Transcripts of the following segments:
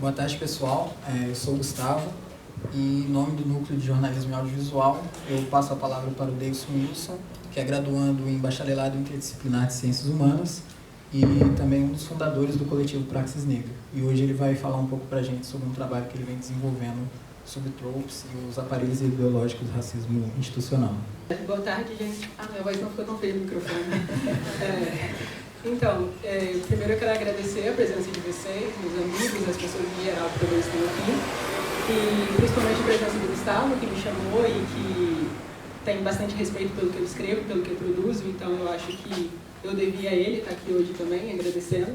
Boa tarde, pessoal. Eu sou o Gustavo e, em nome do Núcleo de Jornalismo e Audiovisual, eu passo a palavra para o Deilson Wilson, que é graduando em Bacharelado Interdisciplinar de Ciências Humanas e também um dos fundadores do coletivo Praxis Negra. E hoje ele vai falar um pouco para a gente sobre um trabalho que ele vem desenvolvendo sobre tropes e os aparelhos ideológicos do racismo institucional. Boa tarde, gente. Minha voz não ficou tão feia no microfone. Então, primeiro eu quero agradecer a presença de vocês, meus amigos, as pessoas em geral que talvez estão aqui, e principalmente a presença do Gustavo, que me chamou e que tem bastante respeito pelo que eu escrevo, pelo que eu produzo, então eu acho que eu devia a ele estar aqui hoje também, agradecendo.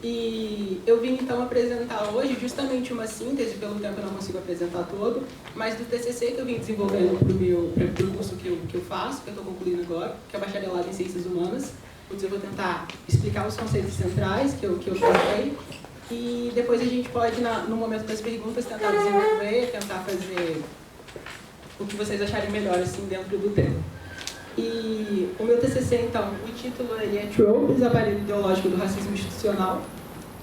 E eu vim então apresentar hoje justamente uma síntese, pelo tempo eu não consigo apresentar todo, mas do TCC que eu vim desenvolvendo para o curso que eu faço, que eu estou concluindo agora, que é Bacharelado em Ciências Humanas. Eu vou tentar explicar os conceitos centrais que eu pensei e depois a gente pode, no momento das perguntas, tentar desenvolver, tentar fazer o que vocês acharem melhor assim, dentro do tema. E o meu TCC, então, o título é Tropes, Aparelho Ideológico do Racismo Institucional.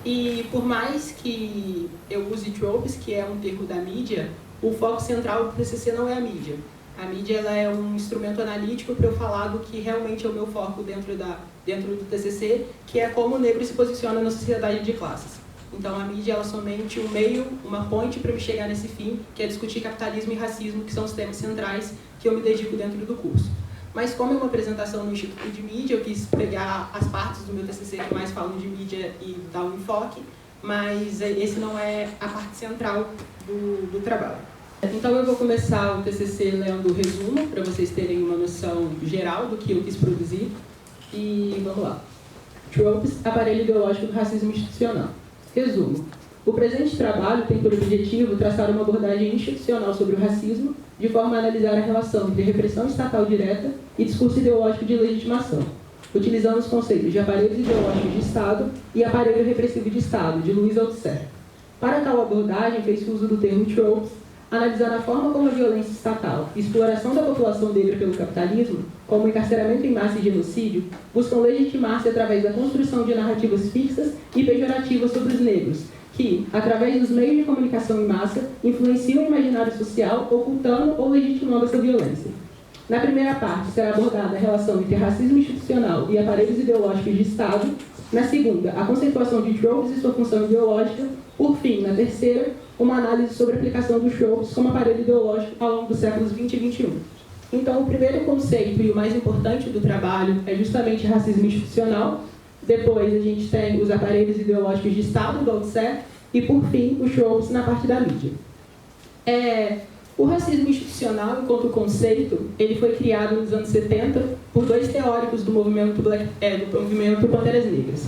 E por mais que eu use tropes, que é um termo da mídia, o foco central do TCC não é a mídia. A mídia ela é um instrumento analítico para eu falar do que realmente é o meu foco dentro do TCC, que é como o negro se posiciona na sociedade de classes. Então, a mídia ela é somente um meio, uma ponte para me chegar nesse fim, que é discutir capitalismo e racismo, que são os temas centrais que eu me dedico dentro do curso. Mas como é uma apresentação no Instituto de Mídia, eu quis pegar as partes do meu TCC que mais falam de mídia e dar um enfoque, mas esse não é a parte central do trabalho. Então eu vou começar o TCC lendo o resumo, para vocês terem uma noção geral do que eu quis produzir. E vamos lá. Tropes, aparelho ideológico do racismo institucional. Resumo. O presente trabalho tem por objetivo traçar uma abordagem institucional sobre o racismo, de forma a analisar a relação entre repressão estatal direta e discurso ideológico de legitimação, utilizando os conceitos de aparelhos ideológicos de Estado e aparelho repressivo de Estado, de Louis Althusser. Para tal abordagem, fez uso do termo tropes, analisando a forma como a violência estatal e exploração da população negra pelo capitalismo, como encarceramento em massa e genocídio, buscam legitimar-se através da construção de narrativas fixas e pejorativas sobre os negros, que, através dos meios de comunicação em massa, influenciam o imaginário social, ocultando ou legitimando essa violência. Na primeira parte, será abordada a relação entre racismo institucional e aparelhos ideológicos de Estado. Na segunda, a conceituação de tropes e sua função ideológica. Por fim, na terceira, uma análise sobre a aplicação dos tropes como aparelho ideológico ao longo dos séculos 20 e 21. Então, o primeiro conceito e o mais importante do trabalho é justamente racismo institucional. Depois, a gente tem os aparelhos ideológicos de Estado, do Althusser, e, por fim, os tropes na parte da mídia. O racismo institucional, enquanto conceito, ele foi criado nos anos 70 por dois teóricos do movimento Panteras Negras.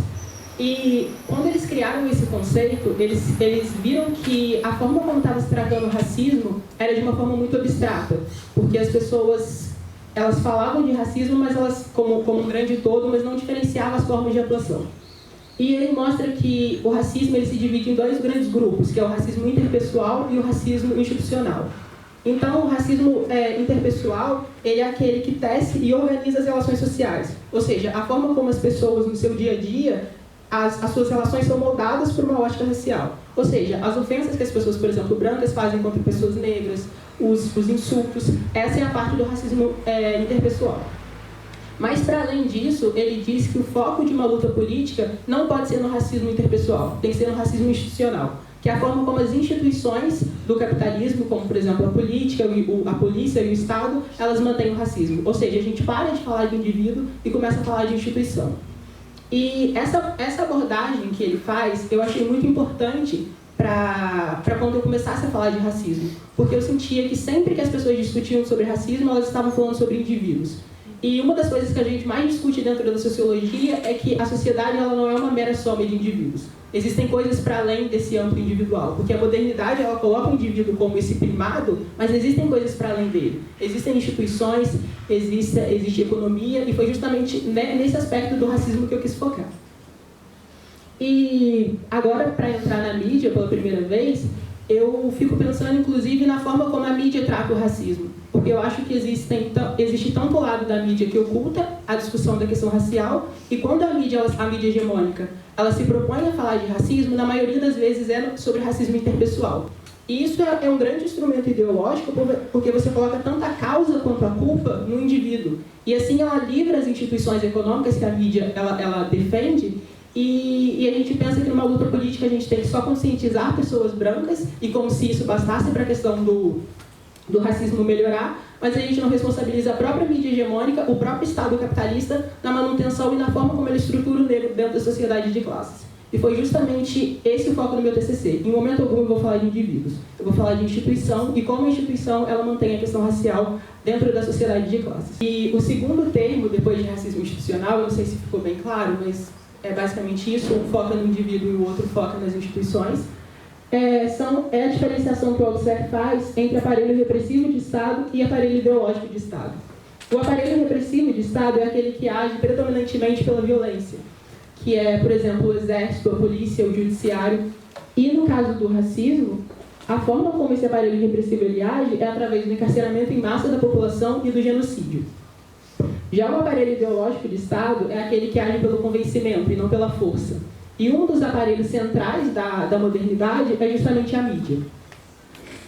E quando eles criaram esse conceito, eles viram que a forma como estava se tratando o racismo era de uma forma muito abstrata, porque as pessoas elas falavam de racismo, mas elas como um grande todo, mas não diferenciavam as formas de atuação. E ele mostra que o racismo ele se divide em dois grandes grupos, que é o racismo interpessoal e o racismo institucional. Então, o racismo interpessoal, ele é aquele que tece e organiza as relações sociais. Ou seja, a forma como as pessoas, no seu dia a dia, as suas relações são moldadas por uma ótica racial. Ou seja, as ofensas que as pessoas, por exemplo, brancas fazem contra pessoas negras, os insultos, essa é a parte do racismo interpessoal. Mas, para além disso, ele diz que o foco de uma luta política não pode ser no racismo interpessoal, tem que ser no racismo institucional, que é a forma como as instituições do capitalismo, como, por exemplo, a política, a polícia e o Estado, elas mantêm o racismo. Ou seja, a gente para de falar de indivíduo e começa a falar de instituição. E essa abordagem que ele faz, eu achei muito importante para quando eu começasse a falar de racismo, porque eu sentia que sempre que as pessoas discutiam sobre racismo, elas estavam falando sobre indivíduos. E uma das coisas que a gente mais discute dentro da sociologia é que a sociedade ela não é uma mera soma de indivíduos. Existem coisas para além desse âmbito individual, porque a modernidade ela coloca o indivíduo como esse primado, mas existem coisas para além dele. Existem instituições, existe economia, e foi justamente nesse aspecto do racismo que eu quis focar. E agora, para entrar na mídia pela primeira vez, eu fico pensando, inclusive, na forma como a mídia trata o racismo. Porque porque eu acho que existe tanto lado da mídia que oculta a discussão da questão racial, e quando a mídia hegemônica, ela se propõe a falar de racismo, na maioria das vezes é sobre racismo interpessoal. E isso é um grande instrumento ideológico, porque você coloca tanto a causa quanto a culpa no indivíduo. E assim ela livra as instituições econômicas que a mídia ela defende, e a gente pensa que numa luta política a gente tem que só conscientizar pessoas brancas, e como se isso bastasse para a questão do racismo melhorar, mas a gente não responsabiliza a própria mídia hegemônica, o próprio Estado capitalista, na manutenção e na forma como ele estrutura o negro dentro da sociedade de classes. E foi justamente esse o foco do meu TCC. Em momento algum eu vou falar de indivíduos, eu vou falar de instituição e como a instituição ela mantém a questão racial dentro da sociedade de classes. E o segundo termo, depois de racismo institucional, eu não sei se ficou bem claro, mas é basicamente isso, um foca no indivíduo e o outro foca nas instituições. É a diferenciação que o Althusser faz entre aparelho repressivo de Estado e aparelho ideológico de Estado. O aparelho repressivo de Estado é aquele que age predominantemente pela violência, que é, por exemplo, o exército, a polícia, o judiciário. E no caso do racismo, a forma como esse aparelho repressivo ele age é através do encarceramento em massa da população e do genocídio. Já o aparelho ideológico de Estado é aquele que age pelo convencimento e não pela força. E um dos aparelhos centrais da modernidade é justamente a mídia.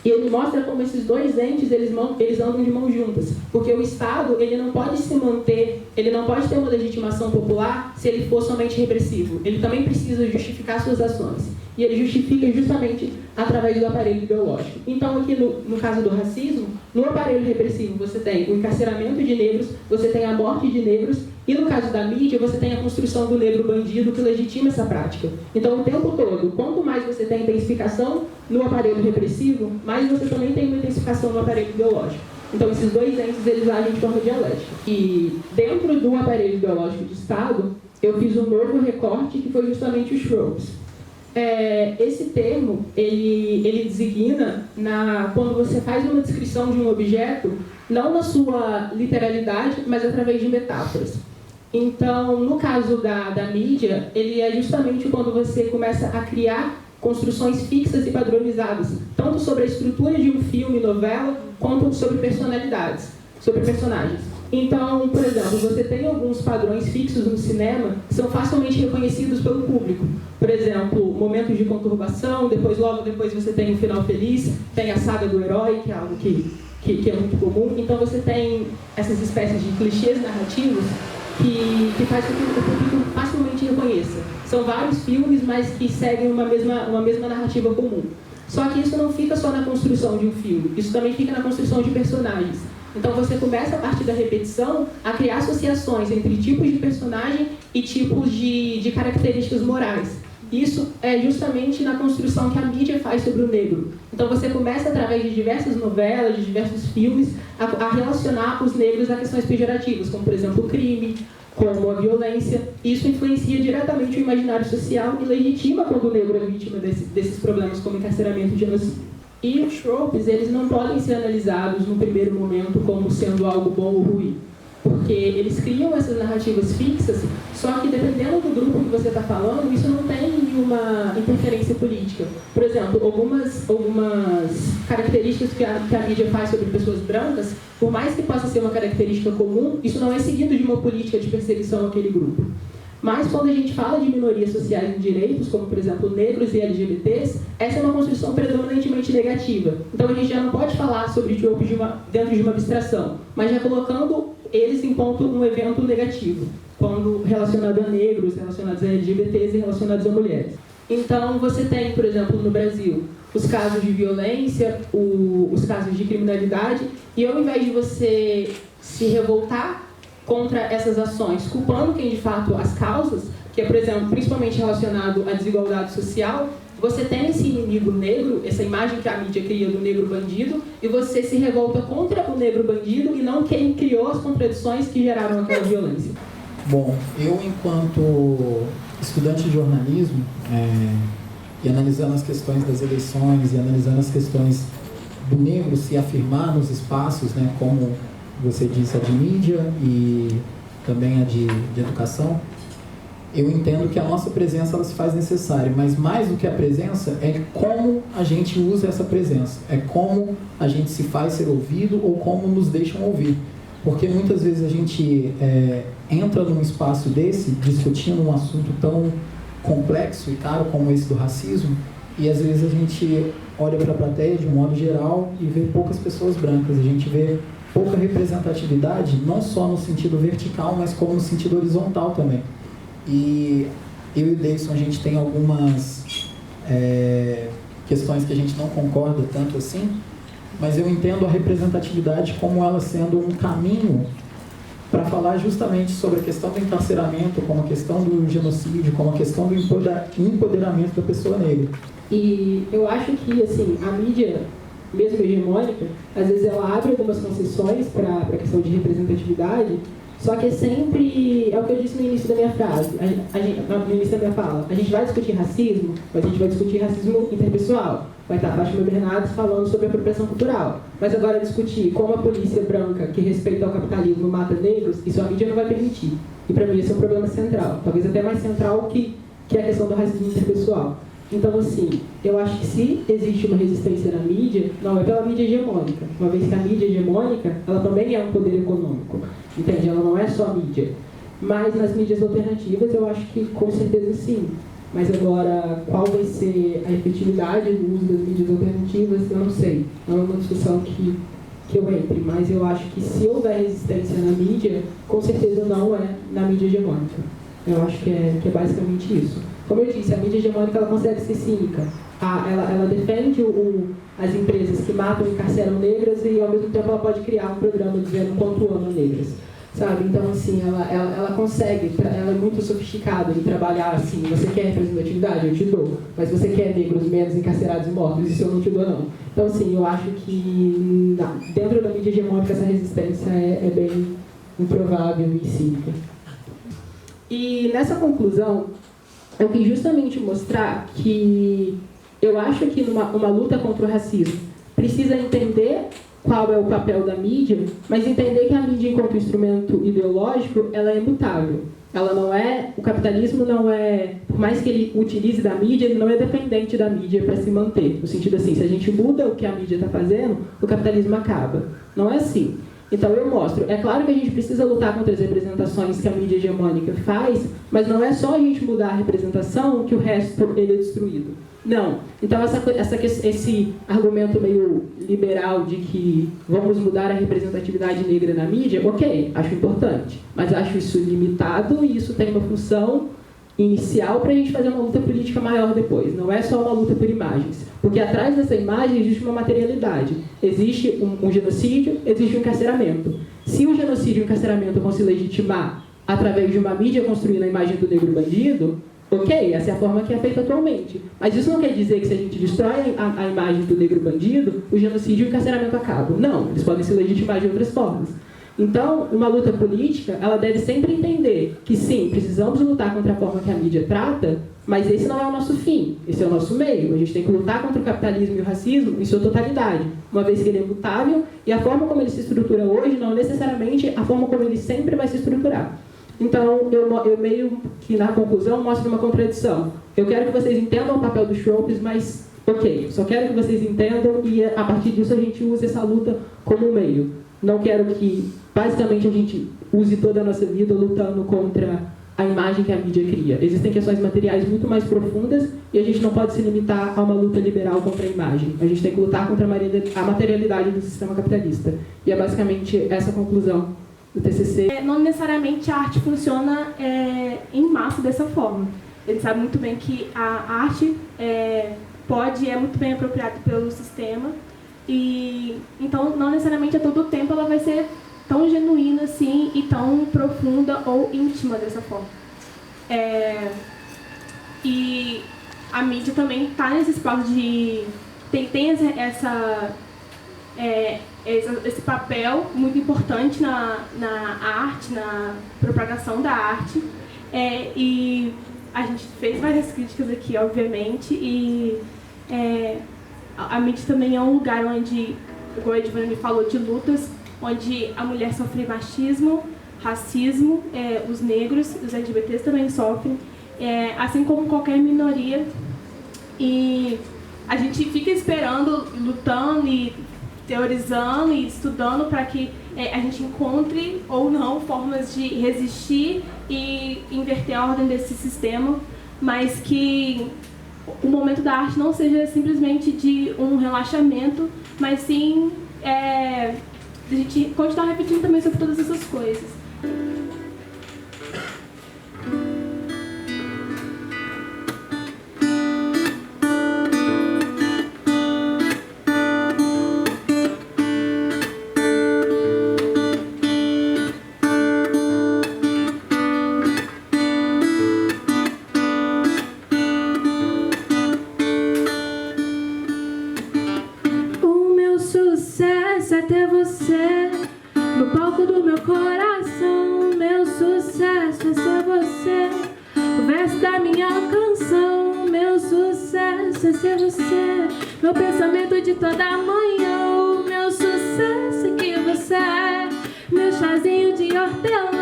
E ele mostra como esses dois entes eles andam de mãos juntas. Porque o Estado ele não pode se manter, ele não pode ter uma legitimação popular se ele for somente repressivo. Ele também precisa justificar suas ações. E ele justifica justamente através do aparelho ideológico. Então, aqui no caso do racismo, no aparelho repressivo você tem o encarceramento de negros, você tem a morte de negros, e no caso da mídia você tem a construção do negro bandido que legitima essa prática. Então, o tempo todo, quanto mais você tem intensificação no aparelho repressivo, mais você também tem uma intensificação no aparelho ideológico. Então, esses dois entes, eles agem de forma dialética. E dentro do aparelho ideológico de Estado, eu fiz um novo recorte que foi justamente os tropes. Esse termo, ele designa quando você faz uma descrição de um objeto, não na sua literalidade, mas através de metáforas. Então, no caso da mídia, ele é justamente quando você começa a criar construções fixas e padronizadas, tanto sobre a estrutura de um filme, novela, quanto sobre personalidades, sobre personagens. Então, por exemplo, você tem alguns padrões fixos no cinema que são facilmente reconhecidos pelo público. Por exemplo, momentos de conturbação, logo depois você tem um final feliz, tem a saga do herói, que é algo que é muito comum. Então você tem essas espécies de clichês narrativos que faz com que o público facilmente reconheça. São vários filmes, mas que seguem uma mesma narrativa comum. Só que isso não fica só na construção de um filme, isso também fica na construção de personagens. Então você começa, a partir da repetição, a criar associações entre tipos de personagem e tipos de características morais. Isso é justamente na construção que a mídia faz sobre o negro. Então você começa, através de diversas novelas, de diversos filmes, a relacionar os negros a questões pejorativas, como, por exemplo, o crime, como a violência. Isso influencia diretamente o imaginário social e legitima quando o negro é vítima desses problemas, como encarceramento e genocídio. E os tropes, eles não podem ser analisados no primeiro momento como sendo algo bom ou ruim, porque eles criam essas narrativas fixas, só que dependendo do grupo que você está falando, isso não tem nenhuma interferência política. Por exemplo, algumas características que a mídia faz sobre pessoas brancas, por mais que possa ser uma característica comum, isso não é seguido de uma política de perseguição àquele grupo. Mas quando a gente fala de minorias sociais em direitos, como, por exemplo, negros e LGBTs, essa é uma construção predominantemente negativa. Então a gente já não pode falar sobre tropes dentro de uma abstração, mas já colocando eles em um evento negativo, quando relacionado a negros, relacionados a LGBTs e relacionados a mulheres. Então você tem, por exemplo, no Brasil, os casos de violência, os casos de criminalidade, e ao invés de você se revoltar contra essas ações, culpando quem de fato as causas, que é, por exemplo, principalmente relacionado à desigualdade social, você tem esse inimigo negro, essa imagem que a mídia cria do negro bandido, e você se revolta contra o negro bandido e não quem criou as contradições que geraram aquela violência. Bom, eu, enquanto estudante de jornalismo, e analisando as questões das eleições, e analisando as questões do negro se afirmar nos espaços, né, como você disse, a de mídia e também a de educação, eu entendo que a nossa presença ela se faz necessária, mas mais do que a presença é como a gente usa essa presença, é como a gente se faz ser ouvido ou como nos deixam ouvir. Porque muitas vezes a gente entra num espaço desse, discutindo um assunto tão complexo e caro como esse do racismo, e às vezes a gente olha para a plateia de um modo geral e vê poucas pessoas brancas, a gente vê pouca representatividade, não só no sentido vertical, mas como no sentido horizontal também. E eu e o Davidson, a gente tem algumas questões que a gente não concorda tanto assim, mas eu entendo a representatividade como ela sendo um caminho para falar justamente sobre a questão do encarceramento, como a questão do genocídio, como a questão do empoderamento da pessoa negra. E eu acho que, assim, a mídia, mesmo hegemônica, às vezes ela abre algumas concessões para a questão de representatividade, só que é sempre, é o que eu disse no início da minha frase, no início da minha fala, a gente vai discutir racismo, mas a gente vai discutir racismo interpessoal. Vai estar a Fátima Bernardes falando sobre apropriação cultural. Mas agora discutir como a polícia branca, que respeita o capitalismo, mata negros, isso a mídia não vai permitir. E para mim esse é um problema central, talvez até mais central que a questão do racismo interpessoal. Então, assim, eu acho que se existe uma resistência na mídia, não é pela mídia hegemônica. Uma vez que a mídia hegemônica, ela também é um poder econômico. Entende? Ela não é só mídia. Mas nas mídias alternativas, eu acho que com certeza sim. Mas agora, qual vai ser a efetividade do uso das mídias alternativas, eu não sei. É uma discussão que eu entre. Mas eu acho que se houver resistência na mídia, com certeza não é na mídia hegemônica. Eu acho que é basicamente isso. Como eu disse, a mídia hegemônica ela consegue ser cínica. Ela defende as empresas que matam e encarceram negras e, ao mesmo tempo, ela pode criar um programa dizendo quanto ama negras. Sabe? Então, assim, ela consegue, ela é muito sofisticada em trabalhar assim, você quer representatividade? Eu te dou. Mas você quer negros menos encarcerados e mortos? Isso eu não te dou, não. Então, assim, eu acho que dentro da mídia hegemônica essa resistência é bem improvável e cínica. E nessa conclusão, eu quis justamente mostrar que eu acho que uma luta contra o racismo precisa entender qual é o papel da mídia, mas entender que a mídia, enquanto instrumento ideológico, ela é imutável. Ela não é, o capitalismo não é, por mais que ele utilize da mídia, ele não é dependente da mídia para se manter. No sentido assim, se a gente muda o que a mídia está fazendo, o capitalismo acaba. Não é assim. Então eu mostro, é claro que a gente precisa lutar contra as representações que a mídia hegemônica faz, mas não é só a gente mudar a representação que o resto ele é destruído. Não. Então esse argumento meio liberal de que vamos mudar a representatividade negra na mídia, ok, acho importante, mas acho isso limitado e isso tem uma função inicial para a gente fazer uma luta política maior depois. Não é só uma luta por imagens. Porque atrás dessa imagem existe uma materialidade. Existe um genocídio, existe um encarceramento. Se o genocídio e o encarceramento vão se legitimar através de uma mídia construindo a imagem do negro bandido, ok, essa é a forma que é feita atualmente. Mas isso não quer dizer que se a gente destrói a imagem do negro bandido, o genocídio e o encarceramento acabam. Não, eles podem se legitimar de outras formas. Então, uma luta política, ela deve sempre entender que sim, precisamos lutar contra a forma que a mídia trata, mas esse não é o nosso fim, esse é o nosso meio. A gente tem que lutar contra o capitalismo e o racismo em sua totalidade, uma vez que ele é mutável e a forma como ele se estrutura hoje não necessariamente a forma como ele sempre vai se estruturar. Então, eu meio que na conclusão mostro uma contradição. Eu quero que vocês entendam o papel dos tropes, mas ok, só quero que vocês entendam e a partir disso a gente use essa luta como um meio. Não quero que, basicamente, a gente use toda a nossa vida lutando contra a imagem que a mídia cria. Existem questões materiais muito mais profundas e a gente não pode se limitar a uma luta liberal contra a imagem. A gente tem que lutar contra a materialidade do sistema capitalista. E é basicamente essa a conclusão do TCC. Não necessariamente a arte funciona em massa dessa forma. Ele sabe muito bem que a arte é muito bem apropriada pelo sistema. E então, não necessariamente a todo tempo ela vai ser tão genuína assim e tão profunda ou íntima dessa forma. E a mídia também está nesse espaço de... tem esse papel muito importante na arte, na propagação da arte. E a gente fez várias críticas aqui, obviamente, e... a mídia também é um lugar onde, como a Edvânia me falou, de lutas, onde a mulher sofre machismo, racismo, os negros, os LGBTs também sofrem, assim como qualquer minoria. E a gente fica esperando, lutando e teorizando e estudando para que a gente encontre ou não formas de resistir e inverter a ordem desse sistema, mas que o momento da arte não seja simplesmente de um relaxamento, mas sim a gente continuar refletindo também sobre todas essas coisas. Até você, no palco do meu coração. Meu sucesso é ser você, o verso da minha canção. Meu sucesso é ser você, meu pensamento de toda manhã. Meu sucesso é que você é meu chazinho de hortelã.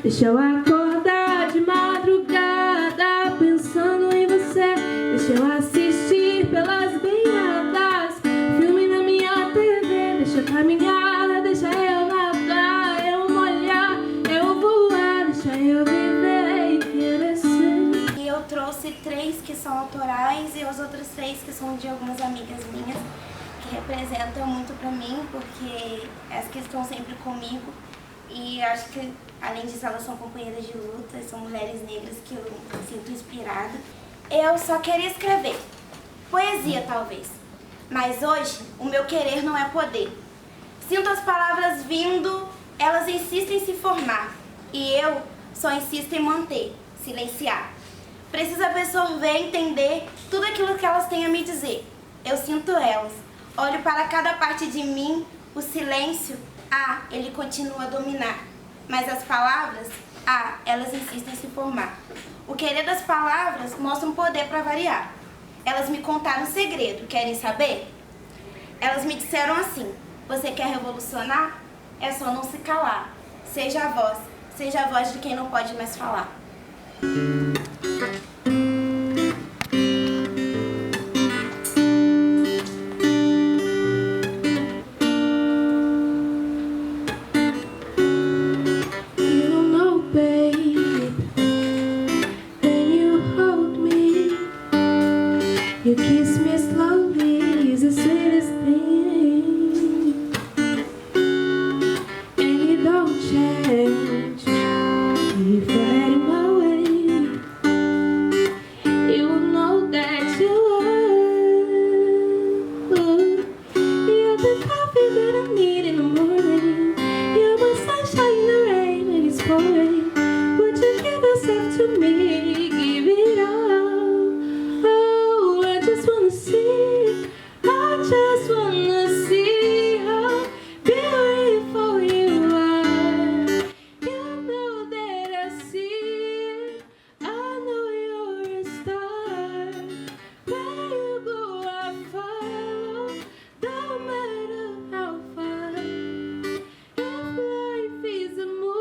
Deixa eu acordar de madrugada pensando em você. Deixa eu assistir pelas beiradas filme na minha TV. Deixa eu caminhar, deixa eu nadar, eu molhar, eu voar. Deixa eu viver e querer ser. E eu trouxe 3 que são autorais e os outros 3 que são de algumas amigas minhas, que representam muito pra mim, porque as que estão sempre comigo. E acho que, além disso, elas são companheiras de luta, são mulheres negras que eu sinto inspirada. Eu só queria escrever poesia, talvez, mas hoje o meu querer não é poder. Sinto as palavras vindo, elas insistem em se formar, e eu só insisto em manter, silenciar. Preciso absorver, entender tudo aquilo que elas têm a me dizer. Eu sinto elas, olho para cada parte de mim, o silêncio, ele continua a dominar. Mas as palavras, elas insistem em se formar. O querer das palavras mostra um poder para variar. Elas me contaram um segredo, querem saber? Elas me disseram assim: você quer revolucionar? É só não se calar. Seja a voz de quem não pode mais falar.